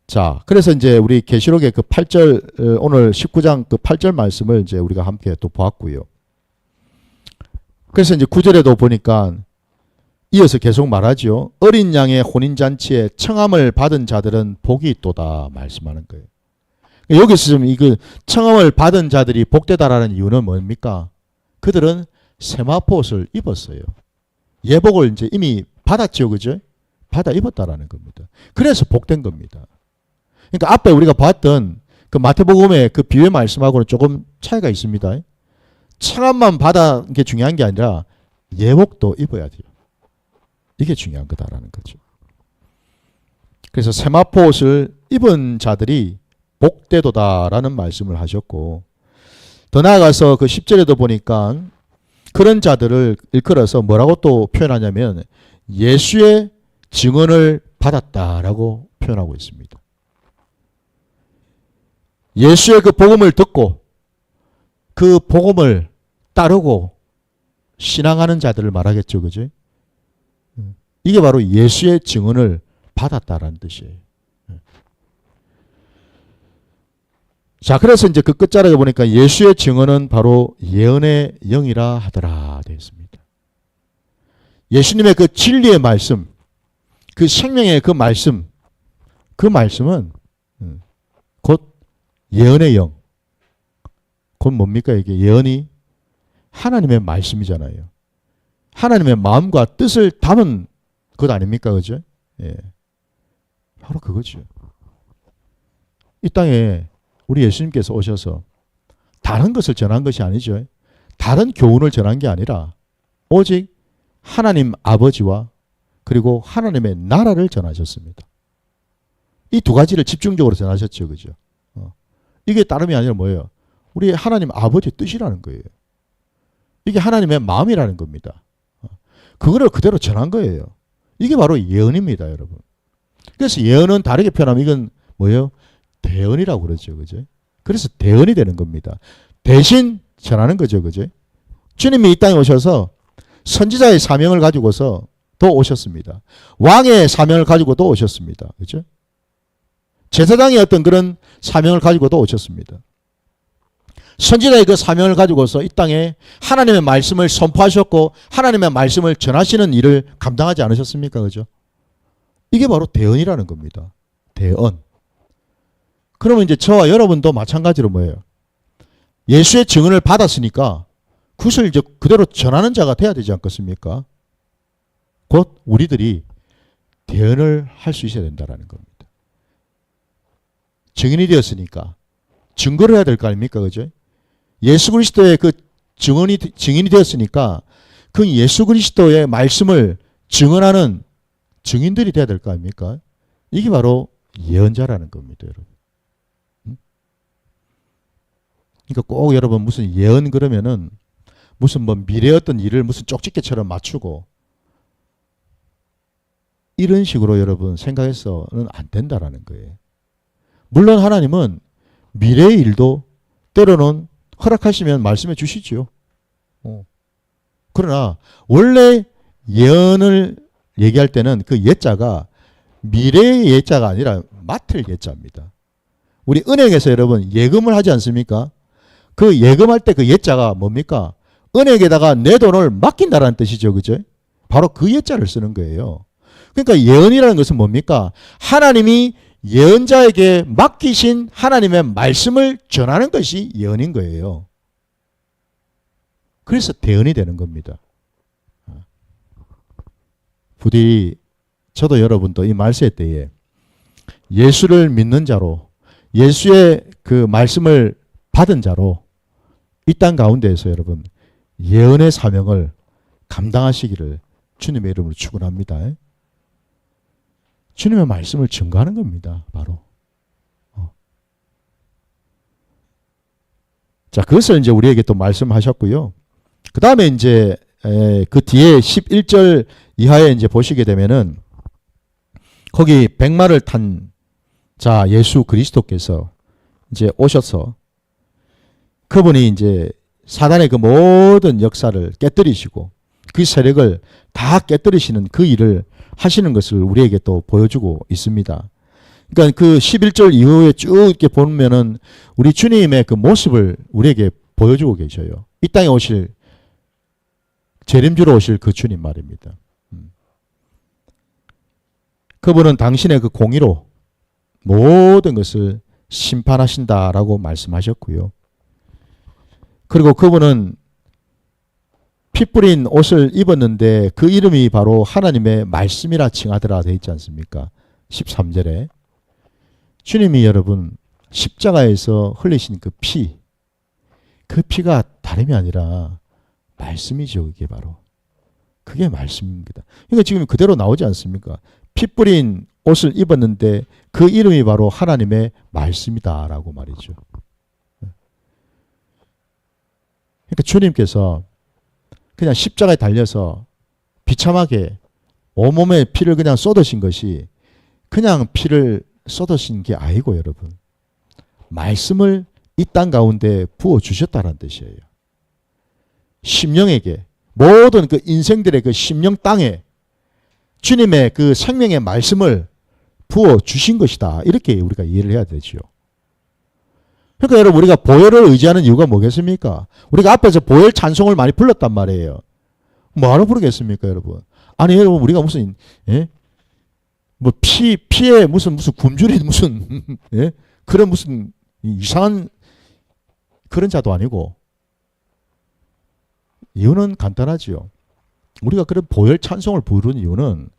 자, 그래서 이제 우리 계시록의 그 8절, 오늘 19장 그 8절 말씀을 이제 우리가 함께 또 보았고요. 그래서 이제 9절에도 보니까 이어서 계속 말하죠. 어린 양의 혼인잔치에 청함을 받은 자들은 복이 있도다 말씀하는 거예요. 여기서 지금 이거 청함을 받은 자들이 복되다라는 이유는 뭡니까? 그들은 세마포옷을 입었어요. 예복을 이제 이미 받았죠, 그죠? 받아 입었다라는 겁니다. 그래서 복된 겁니다. 그러니까 앞에 우리가 봤던 그 마태복음의 그 비유 말씀하고는 조금 차이가 있습니다. 청함만 받은 게 중요한 게 아니라 예복도 입어야 돼요. 이게 중요한 거다라는 거죠. 그래서 세마포 옷을 입은 자들이 복되도다라는 말씀을 하셨고, 더 나아가서 그 10절에도 보니까 그런 자들을 일컬어서 뭐라고 또 표현하냐면 예수의 증언을 받았다라고 표현하고 있습니다. 예수의 그 복음을 듣고 그 복음을 따르고 신앙하는 자들을 말하겠죠, 그죠? 이게 바로 예수의 증언을 받았다라는 뜻이에요. 자, 그래서 이제 그 끝자락에 보니까 예수의 증언은 바로 예언의 영이라 하더라 되어 있습니다. 예수님의 그 진리의 말씀, 그 생명의 그 말씀은 곧 예언의 영. 곧 뭡니까 이게? 예언이 하나님의 말씀이잖아요. 하나님의 마음과 뜻을 담은 것 아닙니까? 그죠? 예. 바로 그거죠. 이 땅에 우리 예수님께서 오셔서 다른 것을 전한 것이 아니죠. 다른 교훈을 전한 게 아니라 오직 하나님 아버지와 그리고 하나님의 나라를 전하셨습니다. 이 두 가지를 집중적으로 전하셨죠. 그죠? 이게 다름이 아니라 뭐예요? 우리 하나님 아버지의 뜻이라는 거예요. 이게 하나님의 마음이라는 겁니다. 그거를 그대로 전한 거예요. 이게 바로 예언입니다, 여러분. 그래서 예언은 다르게 표현하면 이건 뭐예요? 대언이라고 그러죠. 그죠? 그래서 대언이 되는 겁니다. 대신 전하는 거죠. 그죠? 주님이 이 땅에 오셔서 선지자의 사명을 가지고서 또 오셨습니다. 왕의 사명을 가지고도 오셨습니다. 그죠? 제사장의 어떤 그런 사명을 가지고도 오셨습니다. 선지자의 그 사명을 가지고서 이 땅에 하나님의 말씀을 선포하셨고 하나님의 말씀을 전하시는 일을 감당하지 않으셨습니까? 그죠? 이게 바로 대언이라는 겁니다. 대언. 그러면 이제 저와 여러분도 마찬가지로 뭐예요? 예수의 증언을 받았으니까 그것을 이제 그대로 전하는 자가 돼야 되지 않겠습니까? 곧 우리들이 대언을 할 수 있어야 된다는 겁니다. 증인이 되었으니까 증거를 해야 될 거 아닙니까? 그죠? 예수 그리스도의 그 증인이 되었으니까 그 예수 그리스도의 말씀을 증언하는 증인들이 돼야 될 거 아닙니까? 이게 바로 예언자라는 겁니다, 여러분. 그러니까 꼭 여러분 무슨 예언 그러면은 무슨 뭐 미래의 어떤 일을 무슨 쪽집게처럼 맞추고 이런 식으로 여러분 생각해서는 안 된다라는 거예요. 물론 하나님은 미래의 일도 때로는 허락하시면 말씀해 주시죠. 그러나 원래 예언을 얘기할 때는 그 예자가 미래의 예자가 아니라 맡을 예자입니다. 우리 은행에서 여러분 예금을 하지 않습니까? 그 예금할 때 그 예자가 뭡니까? 은행에다가 내 돈을 맡긴다라는 뜻이죠. 그죠? 바로 그 예자를 쓰는 거예요. 그러니까 예언이라는 것은 뭡니까? 하나님이 예언자에게 맡기신 하나님의 말씀을 전하는 것이 예언인 거예요. 그래서 대언이 되는 겁니다. 부디 저도 여러분도 이 말세 때에 예수를 믿는 자로 예수의 그 말씀을 받은 자로 이 땅 가운데에서 여러분 예언의 사명을 감당하시기를 주님의 이름으로 축원합니다. 주님의 말씀을 증거하는 겁니다. 바로. 자, 그것을 이제 우리에게 또 말씀하셨고요. 그 다음에 이제 그 뒤에 11절 이하에 이제 보시게 되면은 거기 백마를 탄 자 예수 그리스도께서 이제 오셔서 그분이 이제 사단의 그 모든 역사를 깨뜨리시고 그 세력을 다 깨뜨리시는 그 일을 하시는 것을 우리에게 또 보여주고 있습니다. 그러니까 그 11절 이후에 쭉 이렇게 보면은 우리 주님의 그 모습을 우리에게 보여주고 계셔요. 이 땅에 오실 재림주로 오실 그 주님 말입니다. 그분은 당신의 그 공의로 모든 것을 심판하신다라고 말씀하셨고요. 그리고 그분은 피 뿌린 옷을 입었는데 그 이름이 바로 하나님의 말씀이라 칭하더라 되어 있지 않습니까? 13절에 주님이 여러분 십자가에서 흘리신 그 피가 다름이 아니라 말씀이죠. 이게 바로 그게 말씀입니다. 그러니까 지금 그대로 나오지 않습니까? 피 뿌린 옷을 입었는데 그 이름이 바로 하나님의 말씀이다라고 말이죠. 그러니까 주님께서 그냥 십자가에 달려서 비참하게 온몸에 피를 그냥 쏟으신 것이 그냥 피를 쏟으신 게 아니고 여러분 말씀을 이 땅 가운데 부어주셨다는 뜻이에요. 심령에게 모든 그 인생들의 그 심령 땅에 주님의 그 생명의 말씀을 부어주신 것이다. 이렇게 우리가 이해를 해야 되죠. 그러니까 여러분 우리가 보혈을 의지하는 이유가 뭐겠습니까? 우리가 앞에서 보혈 찬송을 많이 불렀단 말이에요. 뭐하러 부르겠습니까 여러분? 아니 여러분 우리가 무슨 뭐 피에 무슨 굶주린 무슨 그런 무슨 이상한 그런 자도 아니고 이유는 간단하지요. 우리가 그런 보혈 찬송을 부르는 이유는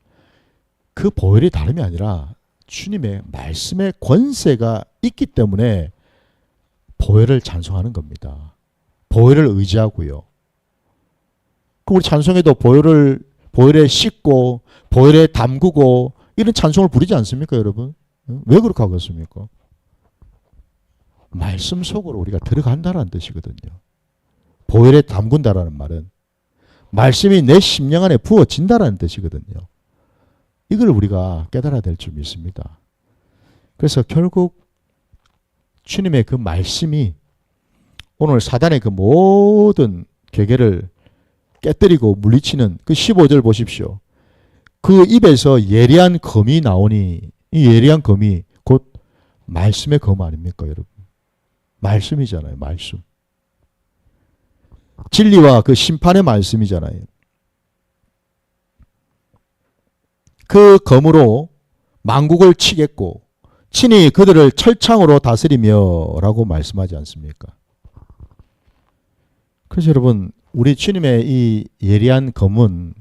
그 보혈이 다름이 아니라 주님의 말씀의 권세가 있기 때문에 보혈을 찬송하는 겁니다. 보혈을 의지하고요. 우리 찬송에도 보혈을 보혈에 씻고 보혈에 담그고 이런 찬송을 부르지 않습니까, 여러분? 왜 그렇게 하겠습니까? 말씀 속으로 우리가 들어간다는 뜻이거든요. 보혈에 담근다라는 말은 말씀이 내 심령 안에 부어진다라는 뜻이거든요. 이걸 우리가 깨달아야 될 줄 믿습니다. 그래서 결국 주님의 그 말씀이 오늘 사단의 그 모든 계계를 깨뜨리고 물리치는 그 15절 보십시오. 그 입에서 예리한 검이 나오니 이 예리한 검이 곧 말씀의 검 아닙니까, 여러분? 말씀이잖아요, 말씀. 진리와 그 심판의 말씀이잖아요. 그 검으로 만국을 치겠고 친히 그들을 철창으로 다스리며 라고 말씀하지 않습니까? 그래서 여러분, 우리 주님의 이 예리한 검은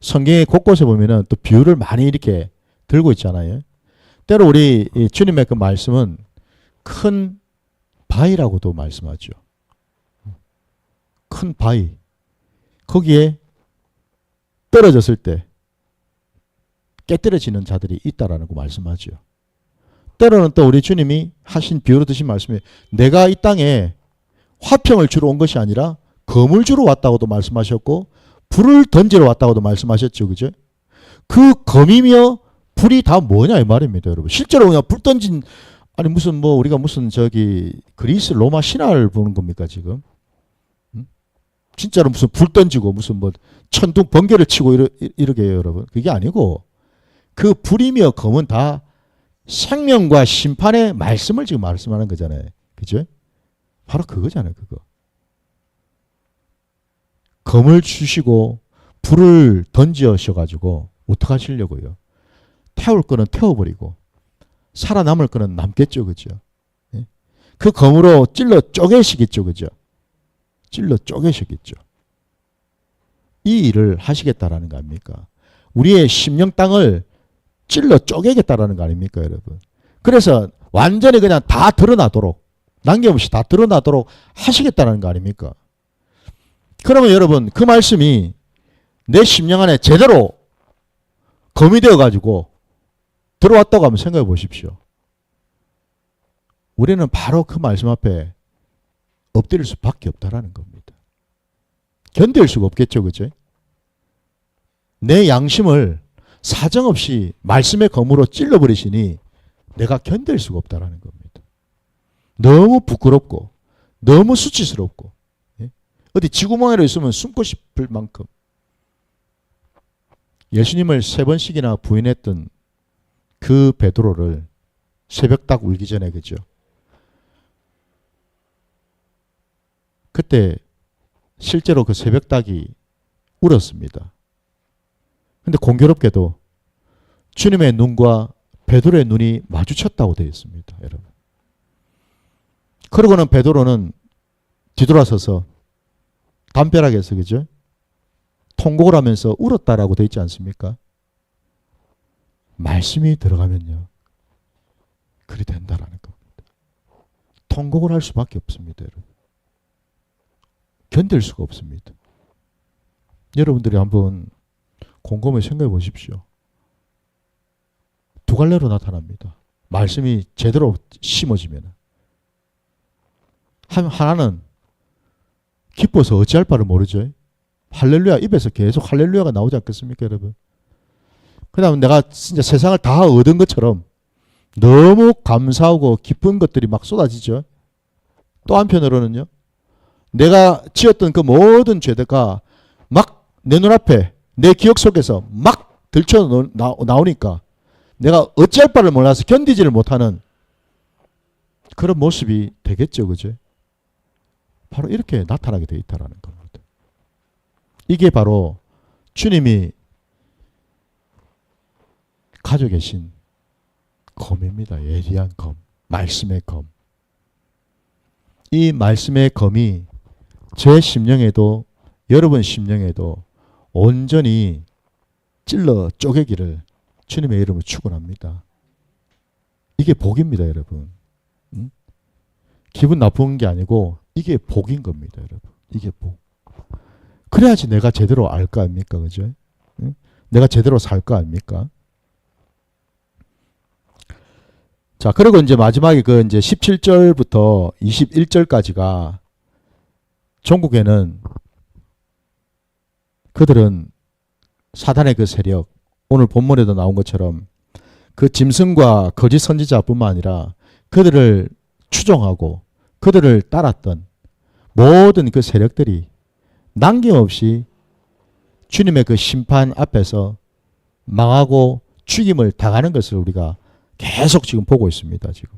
성경의 곳곳에 보면은 또 비유를 많이 이렇게 들고 있잖아요. 때로 우리 주님의 그 말씀은 큰 바위라고도 말씀하죠. 큰 바위. 거기에 떨어졌을 때 깨뜨려지는 자들이 있다라는 거 말씀하죠. 때로는 또 우리 주님이 하신 비유로 드신 말씀이 내가 이 땅에 화평을 주러 온 것이 아니라 검을 주러 왔다고도 말씀하셨고 불을 던지러 왔다고도 말씀하셨죠. 그죠? 그 검이며 불이 다 뭐냐 이 말입니다, 여러분. 실제로 그냥 불 던진 아니 무슨 뭐 우리가 무슨 저기 그리스 로마 신화를 보는 겁니까 지금? 진짜로 무슨 불 던지고 무슨 뭐 천둥 번개를 치고 이러게 해요, 여러분. 그게 아니고 그 불이며 검은 다 생명과 심판의 말씀을 지금 말씀하는 거잖아요. 그죠? 바로 그거잖아요, 그거. 검을 주시고 불을 던지셔가지고 어떡하시려고요? 태울 거는 태워버리고 살아남을 거는 남겠죠, 그죠? 그 검으로 찔러 쪼개시겠죠, 그죠? 찔러 쪼개시겠죠. 이 일을 하시겠다라는 거 아닙니까? 우리의 심령 땅을 찔러 쪼개겠다라는 거 아닙니까, 여러분? 그래서 완전히 그냥 다 드러나도록 남김없이 다 드러나도록 하시겠다는 거 아닙니까? 그러면 여러분 그 말씀이 내 심령 안에 제대로 검이 되어가지고 들어왔다고 한번 생각해 보십시오. 우리는 바로 그 말씀 앞에 엎드릴 수밖에 없다라는 겁니다. 견딜 수가 없겠죠, 그죠? 내 양심을 사정없이 말씀의 검으로 찔러버리시니 내가 견딜 수가 없다라는 겁니다. 너무 부끄럽고 너무 수치스럽고 어디 지구멍에로 있으면 숨고 싶을 만큼 예수님을 3번씩이나 부인했던 그 베드로를 새벽 딱 울기 전에 그죠? 그때 실제로 그 새벽 닭이 울었습니다. 근데 공교롭게도 주님의 눈과 베드로의 눈이 마주쳤다고 되어 있습니다, 여러분. 그러고는 베드로는 뒤돌아서서 담벼락에서 그죠? 통곡을 하면서 울었다라고 되어 있지 않습니까? 말씀이 들어가면요, 그리 된다라는 겁니다. 통곡을 할 수밖에 없습니다, 여러분. 견딜 수가 없습니다. 여러분들이 한번 곰곰이 생각해 보십시오. 두 갈래로 나타납니다. 말씀이 제대로 심어지면. 하나는 기뻐서 어찌할 바를 모르죠. 할렐루야, 입에서 계속 할렐루야가 나오지 않겠습니까, 여러분? 그 다음에 내가 진짜 세상을 다 얻은 것처럼 너무 감사하고 기쁜 것들이 막 쏟아지죠. 또 한편으로는요, 내가 지었던 그 모든 죄가 막 내 눈앞에 내 기억 속에서 막 들쳐 나오니까 내가 어찌할 바를 몰라서 견디지를 못하는 그런 모습이 되겠죠, 그죠? 바로 이렇게 나타나게 되어 있다는 겁니다. 이게 바로 주님이 가지고 계신 검입니다. 예리한 검, 말씀의 검. 이 말씀의 검이 제 심령에도 여러분 심령에도 온전히 찔러 쪼개기를 주님의 이름으로 축원합니다. 이게 복입니다, 여러분. 기분 나쁜 게 아니고 이게 복인 겁니다, 여러분. 이게 복. 그래야지 내가 제대로 알 거 아닙니까, 그죠? 응? 내가 제대로 살 거 아닙니까? 자, 그리고 이제 마지막에 그 이제 17절부터 21절까지가 종국에는 그들은 사단의 그 세력, 오늘 본문에도 나온 것처럼 그 짐승과 거짓 선지자뿐만 아니라 그들을 추종하고 그들을 따랐던 모든 그 세력들이 남김없이 주님의 그 심판 앞에서 망하고 죽임을 당하는 것을 우리가 계속 지금 보고 있습니다. 지금.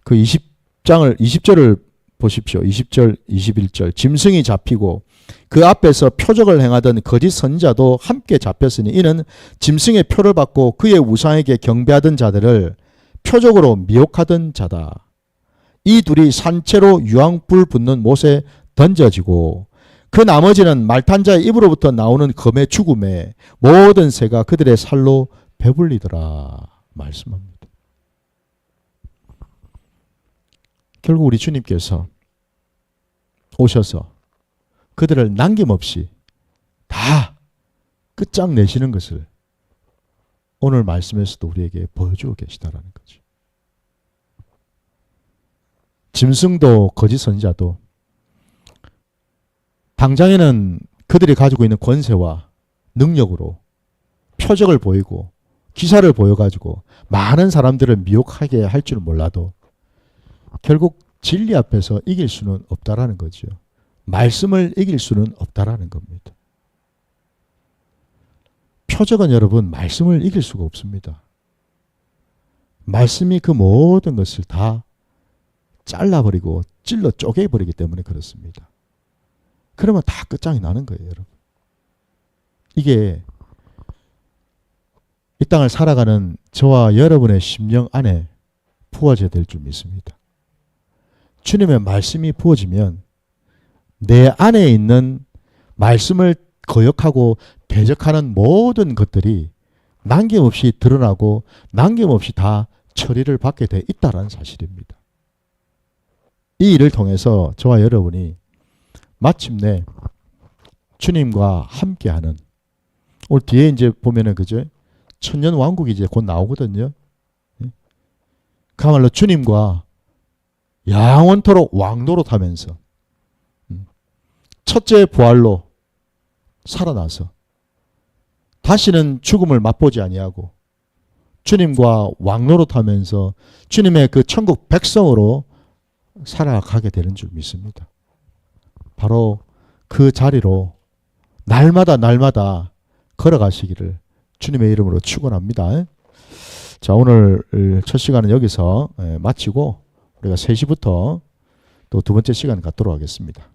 그 20절을 보십시오. 20절, 21절. 짐승이 잡히고 그 앞에서 표적을 행하던 거짓 선지자도 함께 잡혔으니 이는 짐승의 표를 받고 그의 우상에게 경배하던 자들을 표적으로 미혹하던 자다. 이 둘이 산채로 유황불 붙는 못에 던져지고 그 나머지는 말탄자의 입으로부터 나오는 검의 죽음에 모든 새가 그들의 살로 배불리더라 말씀합니다. 결국 우리 주님께서 오셔서 그들을 남김없이 다 끝장내시는 것을 오늘 말씀에서도 우리에게 보여주고 계시다라는 거죠. 짐승도 거짓 선지자도 당장에는 그들이 가지고 있는 권세와 능력으로 표적을 보이고 기사를 보여가지고 많은 사람들을 미혹하게 할 줄 몰라도 결국 진리 앞에서 이길 수는 없다라는 거죠. 말씀을 이길 수는 없다라는 겁니다. 표적은 여러분 말씀을 이길 수가 없습니다. 말씀이 그 모든 것을 다 잘라버리고 찔러 쪼개버리기 때문에 그렇습니다. 그러면 다 끝장이 나는 거예요, 여러분. 이게 이 땅을 살아가는 저와 여러분의 심령 안에 부어져야 될 줄 믿습니다. 주님의 말씀이 부어지면 내 안에 있는 말씀을 거역하고 대적하는 모든 것들이 남김없이 드러나고 남김없이 다 처리를 받게 돼 있다는 사실입니다. 이 일을 통해서 저와 여러분이 마침내 주님과 함께하는, 오늘 뒤에 이제 보면은 그죠? 천년 왕국이 이제 곧 나오거든요. 그야말로 주님과 영원토록 왕노릇하면서 첫째 부활로 살아나서 다시는 죽음을 맛보지 아니하고 주님과 왕노릇하면서 주님의 그 천국 백성으로 살아가게 되는 줄 믿습니다. 바로 그 자리로 날마다 걸어가시기를 주님의 이름으로 축원합니다. 자, 오늘 첫 시간은 여기서 마치고 우리가 3시부터 또 두 번째 시간 갖도록 하겠습니다.